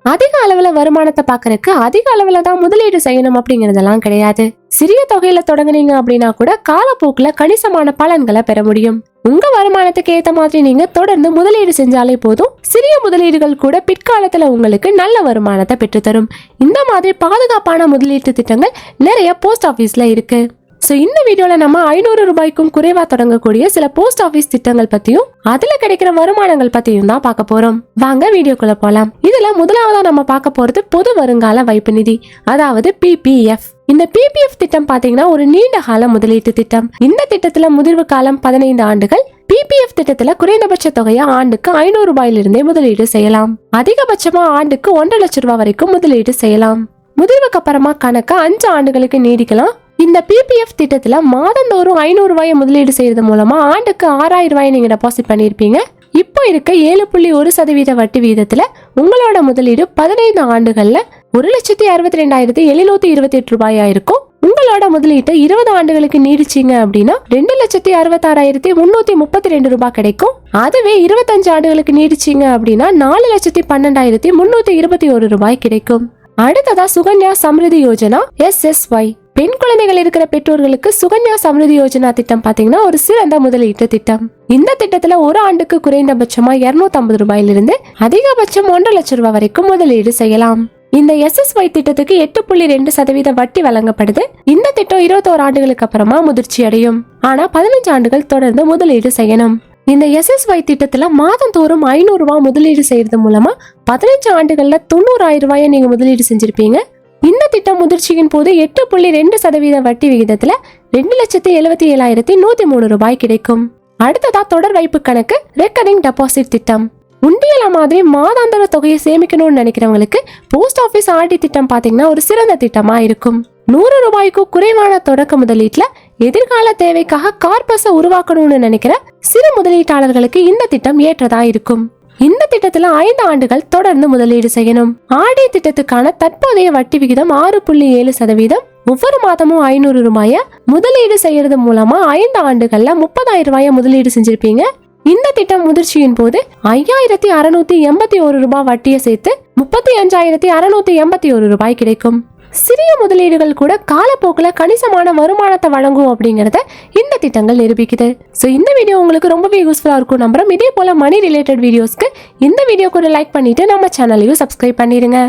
அதிக அளவுல வருமானத்தை பாக்குறதுக்கு அதிக அளவுல தான் முதலீடு செய்யணும் அப்படிங்கறதெல்லாம் கிடையாது. சிறிய தொகையில தொடங்குனீங்க அப்படின்னா கூட காலப்போக்குல கணிசமான பலன்களை பெற முடியும். உங்க வருமானத்துக்கு ஏத்த மாதிரி நீங்க தொடர்ந்து முதலீடு செஞ்சாலே போதும். சிறிய முதலீடுகள் கூட பிற்காலத்துல உங்களுக்கு நல்ல வருமானத்தை பெற்று தரும். இந்த மாதிரி பாதுகாப்பான முதலீட்டு திட்டங்கள் நிறைய போஸ்ட் ஆபீஸ்ல இருக்கு. சோ இந்த வீடியோல நம்ம 500 ரூபாய்க்கும் குறைவா தொடங்கக்கூடிய சில போஸ்ட் ஆபீஸ் திட்டங்கள் பத்தியும் அதுல கிடைக்கிற வருமானங்கள் பத்தியும் தான் பார்க்க போறோம். வாங்க வீடியோக்குள்ள போலாம். இதுல முதலாவதா நம்ம பார்க்க போறது பொது வருங்கால வைப்பு நிதி, அதாவது PPF. இந்த PPF திட்டம் பாத்தீங்கன்னா ஒரு நீண்ட கால முதலீட்டு திட்டம். இந்த திட்டத்துல முதிர்வு காலம் 15 ஆண்டுகள். PPF திட்டத்துல குறைந்தபட்ச தொகையா ஆண்டுக்கு 500 ரூபாயிலிருந்தே முதலீடு செய்யலாம். அதிகபட்சமா ஆண்டுக்கு 1.5 லட்சம் ரூபாய் வரைக்கும் முதலீடு செய்யலாம். முதிர்வுக்கு அப்புறமா கணக்கு 5 ஆண்டுகளுக்கு நீடிக்கலாம். இந்த PPF திட்டத்துல மாதந்தோறும் 500 ரூபாயை முதலீடு செய்யறது மூலமா ஆண்டுக்கு 6000 ரூபாய் நீங்க டெபாசிட் பண்ணிருப்பீங்க. இப்போ இருக்க 7.1% வட்டி வீதத்துல உங்களோட முதலீடு 15 ஆண்டுகள்ல 1,62,728 ரூபாயா இருக்கும். உங்களோட முதலீட்டை 20 ஆண்டுகளுக்கு நீடிச்சீங்க அப்படின்னா 2,66,332 ரூபாய் கிடைக்கும். அதுவே 25 ஆண்டுகளுக்கு நீடிச்சீங்க அப்படின்னா 4,12,321 ரூபாய் கிடைக்கும். அடுத்ததா சுகன்யா சம்ருதி யோஜனா SSY. பெண் குழந்தைகள் இருக்கிற பெற்றோர்களுக்கு சுகன்யா சம்ருதி யோஜனா திட்டம் பாத்தீங்கன்னா ஒரு சிறந்த முதலீட்டு திட்டம். இந்த திட்டத்துல ஒரு ஆண்டுக்கு குறைந்தபட்சமா 250 ரூபாயிலிருந்து அதிகபட்சம் 1.5 லட்சம் ரூபாய் வரைக்கும் முதலீடு செய்யலாம். இந்த SSY திட்டத்துக்கு 8.2% வட்டி வழங்கப்படுது. இந்த திட்டம் 21 ஆண்டுகளுக்கு அப்புறமா முதிர்ச்சி அடையும். ஆனா 15 ஆண்டுகள் தொடர்ந்து முதலீடு செய்யணும். இந்த SSY திட்டத்துல மாதந்தோறும் 500 ரூபாய் முதலீடு செய்யறது மூலமா 15 ஆண்டுகள்ல 90,000 ரூபாயை நீங்க முதலீடு செஞ்சிருப்பீங்க. இந்த திட்டம் முதிர்ச்சியின் போது 8.2% வட்டி விகிதத்துல 2,77,103 ரூபாய் கிடைக்கும். அடுத்ததா தொடர் வைப்பு கணக்கு ரெக்கரிங் டெபாசிட் திட்டம். உண்டியல மாதிரி மாதாந்திர தொகையை சேமிக்கணும்னு நினைக்கிறவங்களுக்கு போஸ்ட் ஆபீஸ் RD திட்டம் பாத்தீங்கன்னா ஒரு சிறந்த திட்டமா இருக்கும். 100 ரூபாய்க்கும் குறைவான தொடக்க முதலீட்டுல எதிர்கால தேவைக்காக கார்பஸை உருவாக்கணும்னு நினைக்கிற சிறு முதலீட்டாளர்களுக்கு இந்த திட்டம் ஏற்றதா இருக்கும். இந்த திட்டத்துல 5 ஆண்டுகள் தொடர்ந்து முதலீடு செய்யணும். RD திட்டத்துக்கான தற்போதைய வட்டி விகிதம் 6.7%. ஒவ்வொரு மாதமும் 500 ரூபாய முதலீடு செய்யறது மூலமா 5 ஆண்டுகள்ல 30,000 ரூபாய முதலீடு செஞ்சிருப்பீங்க. இந்த திட்டம் முதிர்ச்சியின் போது 5,681 ரூபாய் வட்டியை சேர்த்து 35,681 ரூபாய் கிடைக்கும். சிறிய முதலீடுகள் கூட காலப்போக்குல கணிசமான வருமானத்தை வழங்கும் அப்படிங்கறத இந்த திட்டங்கள் நிரூபிக்குது. சோ இந்த வீடியோ உங்களுக்கு ரொம்பவே யூஸ்ஃபுல்லா இருக்கும் நம்புறேன். இதே போல மணி ரிலேட்டட் வீடியோஸ்க்கு இந்த வீடியோக்கு ஒரு லைக் பண்ணிட்டு நம்ம சேனலையும் சப்ஸ்கிரைப் பண்ணிருங்க.